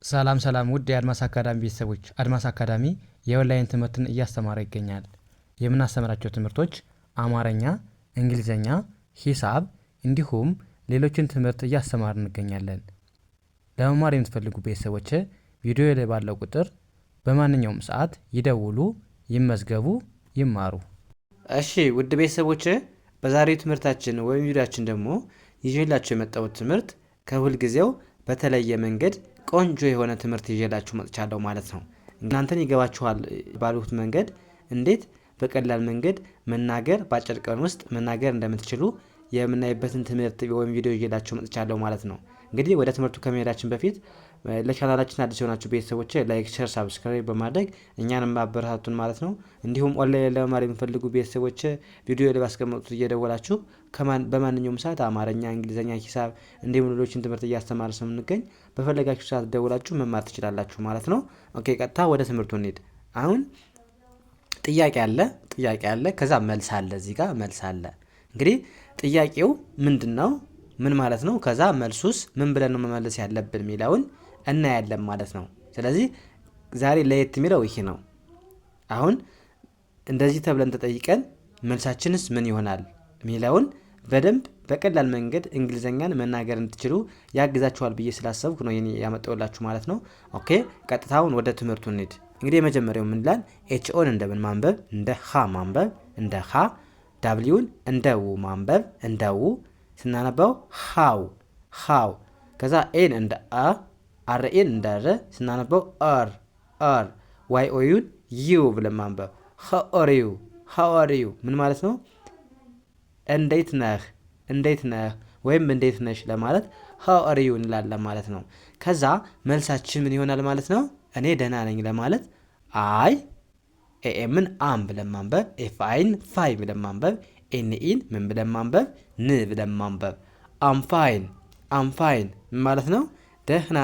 ሰላም ሰላም ውድ የአድማስ አካዳሚ ቤተሰቦች፣ አድማስ አካዳሚ የኦንላይን ትምህርትን እያስተማረ ይገኛል። የምናስተምራቸው ትምህርቶች አማርኛ፣ እንግሊዘኛ፣ ሂሳብ እንዲሁም ሌሎችን ትምህርት እያስተማር እንገኛለን። ለመማር የምትፈልጉ ቤተሰቦች ቪዲዮ ላይ ባለው ቁጥር በማንኛውም ሰዓት ይደውሉ፣ ይመዝገቡ፣ ይማሩ። እሺ ውድ ቤተሰቦች በዛሬው ትምህርታችን ወይም ቪዲዮአችን ደግሞ ይዤላችሁ የመጣሁት ትምህርት ከሁል ጊዜው በተለየ መንገድ ቆንጆ የሆነ ትምህርት ይዤላችሁ መጥቻለሁ ማለት ነው። እናንተን ይገባችኋል ባሉት መንገድ እንዴት በቀላል መንገድ መናገር በአጭር ቀን ውስጥ መናገር እንደምትችሉ የምናይበትን ትምህርት ወይም ቪዲዮ ይዤላችሁ መጥቻለሁ ማለት ነው። እንግዲህ ወደ ትምህርቱ ከመሄዳችን በፊት ለቻናላችን አዲስ የሆናችሁ ቤተሰቦች ላይክ፣ ሼር፣ ሳብስክራይብ በማድረግ እኛንም ማበረታቱን ማለት ነው። እንዲሁም ኦንላይን ለመማር የሚፈልጉ ቤተሰቦች ቪዲዮ ላይ ባስቀመጡት እየደወላችሁ በማንኛውም ሰዓት አማርኛ፣ እንግሊዘኛ፣ ሂሳብ እንዲሁም ሌሎችን ትምህርት እያስተማር ስለምንገኝ በፈለጋችሁ ሰዓት ደውላችሁ መማር ትችላላችሁ ማለት ነው። ኦኬ ቀጥታ ወደ ትምህርቱ እንሂድ። አሁን ጥያቄ አለ፣ ከዛ መልስ አለ። እዚህ ጋር መልስ አለ። እንግዲህ ጥያቄው ምንድነው? ምን ማለት ነው? ከዛ መልሱስ ምን ብለን ነው መመለስ ያለብን የሚለውን እናያለን ማለት ነው። ስለዚህ ዛሬ ለየት የሚለው ይሄ ነው። አሁን እንደዚህ ተብለን ተጠይቀን መልሳችንስ ምን ይሆናል የሚለውን በደንብ በቀላል መንገድ እንግሊዘኛን መናገር እንድትችሉ ያግዛችኋል ብዬ ስላሰብኩ ነው ይሄን ያመጣሁላችሁ ማለት ነው። ኦኬ ቀጥታውን ወደ ትምህርቱ እንሂድ። እንግዲህ የመጀመሪያው ምን ይላል? ኤችኦን እንደምን ማንበብ? እንደ ሀ ማንበብ፣ እንደ ሀ። ዳብሊውን እንደ ው ማንበብ፣ እንደ ው። ስናነባው ሃው። ከዛ ኤን እንደ አ፣ አርኤን እንደ ረ ስናነባው አር። ዋይ ኦዩን ዩ ብለን ማንበብ ሃው አር ዩ ምን ማለት ነው? እንዴት ነህ ወይም እንዴት ነሽ ለማለት ሃው አር ዩ እንላለን ማለት ነው። ከዛ መልሳችን ምን ይሆናል ማለት ነው? እኔ ደህና ነኝ ለማለት አይ ኤኤምን አም ብለን ማንበብ፣ ኤፍ አይን ፋይ ብለን ማንበብ፣ ኤንኢን ምን ብለን ማንበብ? ን ብለን ማንበብ። አም ፋይን ምን ማለት ነው? ደህና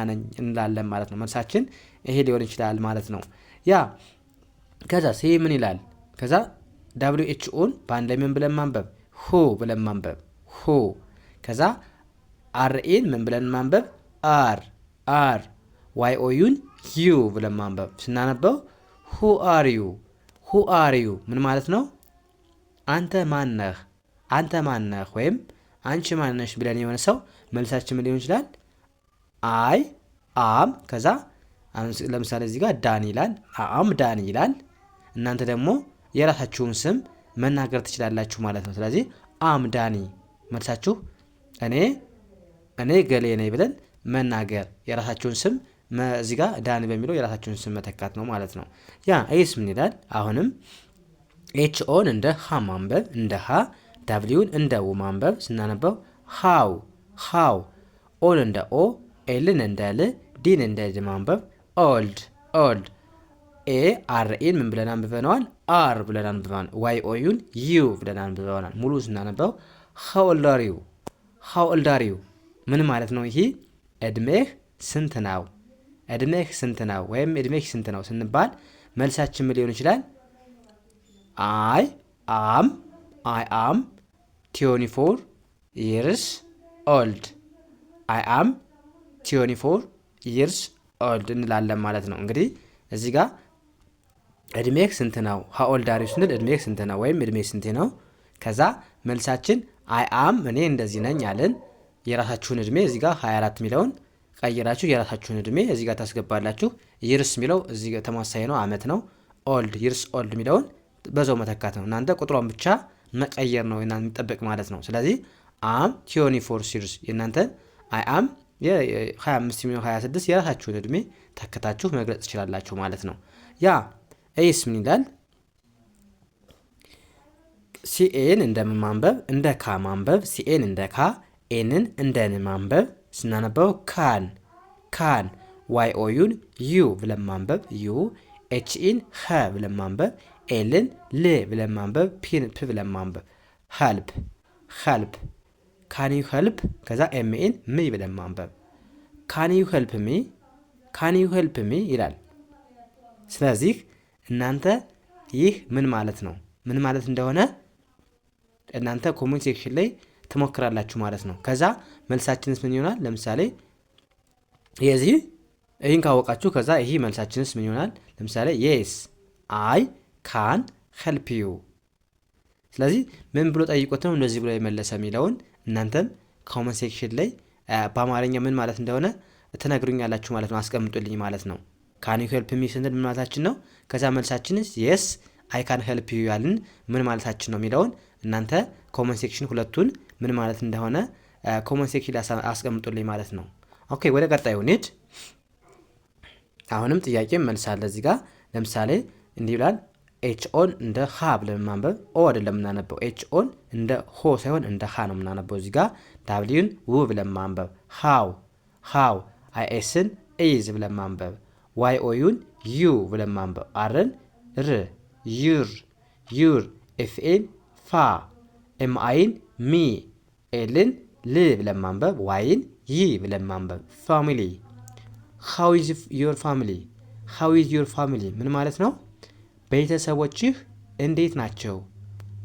ነኝ እንላለን ማለት ነው። መልሳችን ይሄ ሊሆን ይችላል ማለት ነው። ያ ከዛ ሲ ምን ይላል? ከዛ ዳብሊው ኤች ኦን በአንድ ላይ ምን ብለን ማንበብ? ሁ ብለን ማንበብ ሁ። ከዛ አርኤን ምን ብለን ማንበብ? አር። ዋይ ኦዩን ዩ ብለን ማንበብ ስናነበው ሁ አር ዩ ምን ማለት ነው? አንተ ማነህ ወይም አንቺ ማነሽ ብለን የሆነ ሰው መልሳችን ምን ሊሆን ይችላል? አይ አም። ከዛ ለምሳሌ እዚህ ጋር ዳኒ ይላል፣ አም ዳኒ ይላል። እናንተ ደግሞ የራሳችሁን ስም መናገር ትችላላችሁ ማለት ነው። ስለዚህ አም ዳኒ መልሳችሁ እኔ ገሌ ነኝ ብለን መናገር የራሳችሁን ስም እዚህ ጋር ዳኒ በሚለው የራሳችሁን ስም መተካት ነው ማለት ነው። ያ ኤስ ምን ይላል? አሁንም ኤች ኦን እንደ ሀ ማንበብ፣ እንደ ሀ። ዳብሊውን እንደ ው ማንበብ ስናነበው ሃው። ኦን እንደ ኦ፣ ኤልን እንደ ል፣ ዲን እንደ ድ ማንበብ ኦልድ። ኤ አርኤን ምን ብለን አንብበነዋል? አር ብለን አንብበናል። ዋይ ኦዩን ዩ ብለን አንብበናል። ሙሉ ስናነበው ሃው ኦልድ አር ዩ ምን ማለት ነው? ይሄ እድሜህ ስንት ነው ወይም እድሜህ ስንት ነው ስንባል መልሳችን ምን ሊሆን ይችላል? አይ አም 24 years old እንላለን ማለት ነው። እንግዲህ እዚህ ጋር እድሜህ ስንት ነው ሃው ኦልድ አር ዩ ስንል እድሜህ ስንት ነው ወይም እድሜህ ስንት ነው። ከዛ መልሳችን እኔ እንደዚህ ነኝ አለን። የራሳችሁን እድሜ እዚህ ጋር 24 የሚለውን ቀይራችሁ የራሳችሁን እድሜ እዚህ ጋር ታስገባላችሁ። ይርስ የሚለው እዚህ ጋር ተማሳይ ነው፣ አመት ነው። ይርስ ኦልድ የሚለውን በዛው መተካት ነው። እናንተ ቁጥሯን ብቻ መቀየር ነው እናንተ የሚጠበቅ ማለት ነው። ስለዚህ አም 24 years የእናንተ አም የ25 ሚሊዮን 26 የራሳችሁን እድሜ ተከታችሁ መግለጽ ትችላላችሁ ማለት ነው። ያ ኤስ ምን ይላል? ሲኤን እንደምን ማንበብ? እንደ ካ ማንበብ። ሲኤን እንደ ካ፣ ኤንን እንደ ን ማንበብ ስናነበው ካን። ዋይ ኦዩን ዩ ብለን ማንበብ ዩ። ኤችኢን ሀ ብለን ማንበብ፣ ኤልን ል ብለን ማንበብ፣ ፒን ፕ ብለን ማንበብ ሄልፕ። ካን ዩ ሄልፕ። ከዛ ኤምኤን ሚ ብለን ማንበብ ካን ዩ ሄልፕ ሚ ይላል። ስለዚህ እናንተ ይህ ምን ማለት ነው ምን ማለት እንደሆነ እናንተ ኮሜንት ሴክሽን ላይ ትሞክራላችሁ ማለት ነው። ከዛ መልሳችንስ ምን ይሆናል? ለምሳሌ የዚህ ይህን ካወቃችሁ ከዛ ይሄ መልሳችንስ ምን ይሆናል? ለምሳሌ የስ አይ ካን ሄልፕ ዩ። ስለዚህ ምን ብሎ ጠይቆት ነው እንደዚህ ብሎ የመለሰ የሚለውን እናንተም ኮመንት ሴክሽን ላይ በአማርኛ ምን ማለት እንደሆነ ትነግሩኛላችሁ ማለት ነው። አስቀምጡልኝ ማለት ነው። ካን ዩ ሄልፕ ሚ ስንል ምን ማለታችን ነው? ከዛ መልሳችንስ የስ አይ ካን ሄልፕ ዩ ያልን ምን ማለታችን ነው የሚለውን እናንተ ኮመንት ሴክሽን ሁለቱን ምን ማለት እንደሆነ ኮመንት ሴክሽን አስቀምጡልኝ ማለት ነው። ኦኬ ወደ ቀጣዩ እንሂድ። አሁንም ጥያቄ መልሳለሁ እዚህ ጋር ለምሳሌ እንዲህ ይላል ኤች ኦን እንደ ሀ ብለን ማንበብ ኦ አይደለም የምናነበው። ኤች ኦን እንደ ሆ ሳይሆን እንደ ሀ ነው የምናነበው። እዚህ ጋር ዳብሊውን ው ብለን ማንበብ ሃው አይ ኤስን ኢዝ ብለን ማንበብ ዋይ ኦዩን ዩ ብለን ማንበብ አርን ር ዩር ኤፍኤን ፋ ኤምአይን ሚ ኤልን ል ብለን ማንበብ ዋይን ይ ብለን ማንበብ ፋሚሊ ሃው ኢዝ ዩር ፋሚሊ ምን ማለት ነው? ቤተሰቦችህ እንዴት ናቸው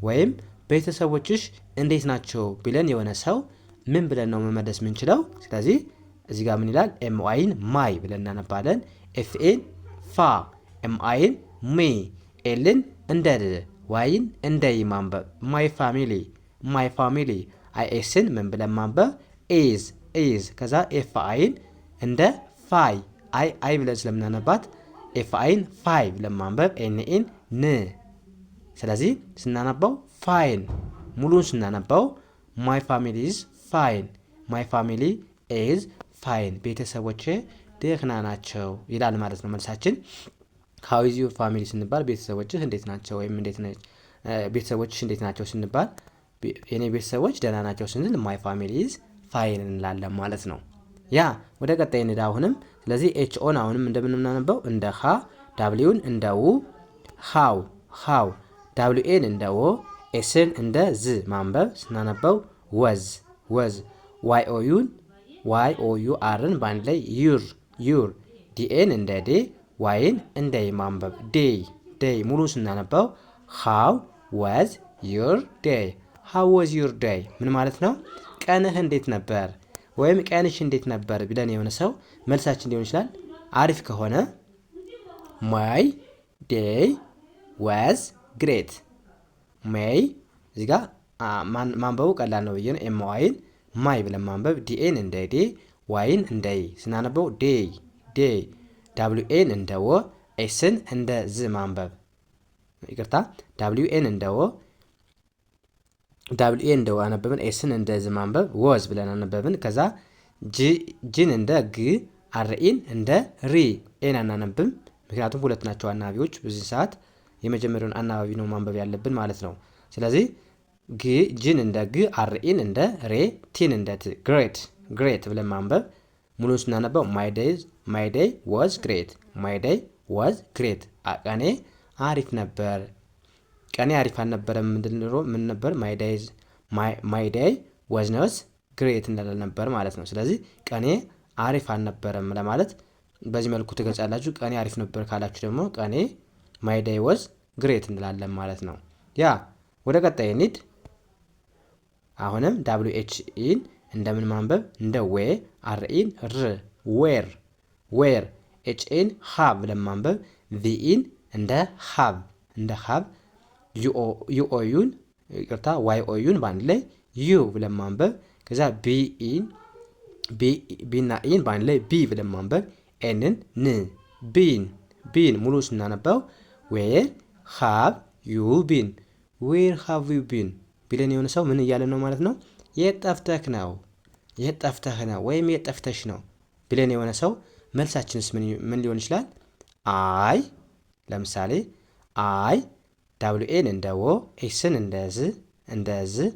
ወይም ቤተሰቦችሽ እንዴት ናቸው ብለን የሆነ ሰው ምን ብለን ነው መመለስ የምንችለው? ስለዚህ እዚህ ጋር ምን ይላል? ኤምአይን ማይ ብለን እናነባለን። ኤፍኤን ፋ ኤምአይን ሚ ኤልን እንደ ል ዋይን እንደ ይ ማንበብ ማይ ፋሚሊ አይኤስን ምን ብለን ማንበብ? ኢዝ ከዛ ኤፍ አይን እንደ ፋይ አይ ብለን ስለምናነባት ኤፍ አይን ፋይ ብለን ማንበብ ኤንኤን ን። ስለዚህ ስናነባው ፋይን ሙሉን ስናነባው ማይ ፋሚሊ ኢዝ ፋይን ማይ ፋሚሊ ኢዝ ፋይን ቤተሰቦቼ ደህና ናቸው ይላል ማለት ነው መልሳችን። ሃው ኢዝ ዩር ፋሚሊ ስንባል ቤተሰቦችህ እንዴት ናቸው ወይም ቤተሰቦችሽ እንዴት ናቸው ስንባል የኔ ቤተሰቦች ደህና ናቸው ስንል ማይ ፋሚሊ ኢዝ ፋይን እንላለን ማለት ነው። ያ ወደ ቀጣይ እንሂድ አሁንም። ስለዚህ ኤች ኦን አሁንም እንደምናነበው እንደ ሀ ዳብሊውን እንደ ው ሃው ዳብሊኤን እንደ ወ ኤስን እንደ ዝ ማንበብ ስናነበው ወዝ ዋይ ኦዩ አርን በአንድ ላይ ዩር ዲኤን እንደ ዴ ዋይን እንደ ይ ማንበብ ዴይ ሙሉ ስናነበው ሃው ወዝ ዩር ዴይ ምን ማለት ነው? ቀንህ እንዴት ነበር ወይም ቀንሽ እንዴት ነበር ብለን የሆነ ሰው መልሳችን ሊሆን ይችላል። አሪፍ ከሆነ ማይ ዴይ ዋዝ ግሬት። ማይ እዚህ ጋር ማንበቡ ቀላል ነው ብዬ ነው። ኤም ዋይን ማይ ብለን ማንበብ ዲኤን እንደ ዴ ዋይን እንደ ይ ስናነበው ዴይ ዳብሊውኤን እንደ ወ ኤስን እንደ ዝ ማንበብ ይቅርታ ዳብሊውኤን እንደ ወ ዳብሊው ኤን እንደ ወ አነበብን ኤስን እንደ ዝ ማንበብ ወዝ ብለን አነበብን። ከዛ ጂን እንደ ግ አርኢን እንደ ሪ ኤን አናነብም ምክንያቱም ሁለት ናቸው አናባቢዎች። በዚህ ሰዓት የመጀመሪያውን አናባቢ ነው ማንበብ ያለብን ማለት ነው። ስለዚህ ጂን እንደ ግ አርኢን እንደ ሬ ቲን እንደ ት ግሬት ብለን ማንበብ ሙሉ ስናነበው ማይ ዴይ ዋዝ ግሬት ቀኔ አሪፍ ነበር። ቀኔ አሪፍ አልነበረም ምን ነበር? ማይ ዴይ ዋዝ ኖት ግሬት እንላለን ነበር ማለት ነው። ስለዚህ ቀኔ አሪፍ አልነበረም ለማለት በዚህ መልኩ ትገልጻላችሁ። ቀኔ አሪፍ ነበር ካላችሁ ደግሞ ቀኔ ማይ ዴይ ዋዝ ግሬት እንላለን ማለት ነው። ያ ወደ ቀጣይ እንሂድ። አሁንም ዳብሊው ኤች ኢን እንደምን ማንበብ? እንደ ዌ አርኢን ር ዌር ኤችኤን ሃብ ብለን ማንበብ ቪኢን እንደ ሃብ ዩኦዩን ይቅርታ ዋይ ኦዩን በአንድ ላይ ዩ ብለን ማንበብ። ከዛ ቢና ኢን በአንድ ላይ ቢ ብለን ማንበብ ኤንን ን ቢን ሙሉ ስናነበው ዌር ሃብ ዩ ቢን ቢለን የሆነ ሰው ምን እያለ ነው ማለት ነው? የት ጠፍተህ ነው ወይም የት ጠፍተሽ ነው ብለን የሆነ ሰው መልሳችንስ ምን ሊሆን ይችላል? አይ ለምሳሌ አይ ዳብሊውኤን እንደ ወ ኤስን እንደ ዝ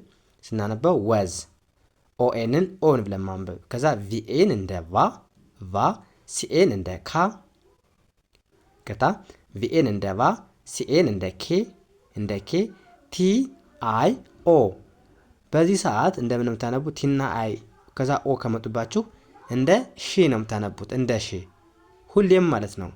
ስናነበው ወዝ ኦኤንን ኦን ብለን ማንበብ። ከዛ ቪኤን እንደ ቫ ሲኤን እንደ ቪኤን እንደ ቫ ሲኤን እንደ ኬ ቲ አይ ኦ። በዚህ ሰዓት እንደምን የምታነቡት ቲና አይ ከዛ ኦ ከመጡባችሁ እንደ ሺ ነው የምታነቡት እንደ ሺ ሁሌም ማለት ነው።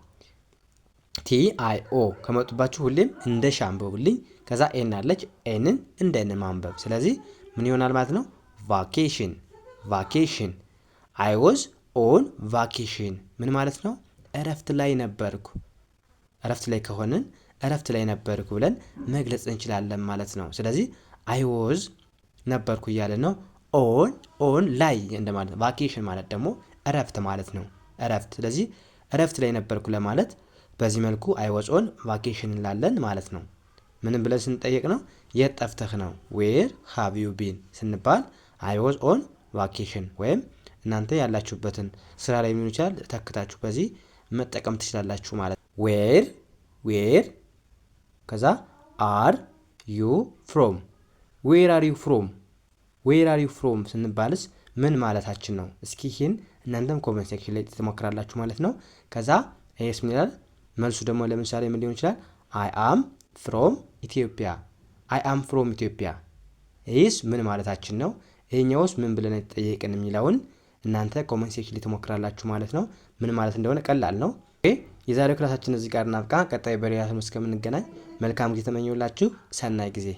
ቲ አይ ኦ ከመጡባችሁ ሁሌም እንደ ሺ አንብቡልኝ። ከዛ ኤን አለች ኤንን እንደ ን ማንበብ። ስለዚህ ምን ይሆናል ማለት ነው? ቫኬሽን አይ ዋዝ ኦን ቫኬሽን ምን ማለት ነው? እረፍት ላይ ነበርኩ። እረፍት ላይ ከሆንን እረፍት ላይ ነበርኩ ብለን መግለጽ እንችላለን ማለት ነው። ስለዚህ አይ ወዝ ነበርኩ እያለን ነው። ኦን ላይ እንደማለት ነው። ቫኬሽን ማለት ደግሞ እረፍት ማለት ነው። እረፍት። ስለዚህ እረፍት ላይ ነበርኩ ለማለት በዚህ መልኩ አይ ወዝ ኦን ቫኬሽን እንላለን ማለት ነው። ምንም ብለን ስንጠየቅ ነው የት ጠፍተህ ነው ዌር ሃቭ ዩ ቢን ስንባል አይ ወዝ ኦን ቫኬሽን ወይም እናንተ ያላችሁበትን ስራ ላይ ሊሆን ይችላል ተክታችሁ በዚህ መጠቀም ትችላላችሁ ማለት ነው። ዌር ከዛ አር ዩ ፍሮም ዌር አር ዩ ፍሮም ዌር አር ዩ ፍሮም ስንባልስ ምን ማለታችን ነው? እስኪ ይህን እናንተም ኮመንት ሴክሽን ላይ ትሞክራላችሁ ማለት ነው። ከዛ ይሄስ ምን ይላል? መልሱ ደግሞ ለምሳሌ ምን ሊሆን ይችላል? አይ አም ፍሮም ኢትዮጵያ አይ አም ፍሮም ኢትዮጵያ። ይህስ ምን ማለታችን ነው? ይሄኛውስ ምን ብለን የተጠየቅን የሚለውን እናንተ ኮመንት ሴክሽን ላይ ትሞክራላችሁ ማለት ነው። ምን ማለት እንደሆነ ቀላል ነው። የዛሬው ክላሳችን እዚህ ጋር እናብቃ። ቀጣይ በሌላ ትምህርት እስከምንገናኝ መልካም ጊዜ ተመኘሁላችሁ። ሰናይ ጊዜ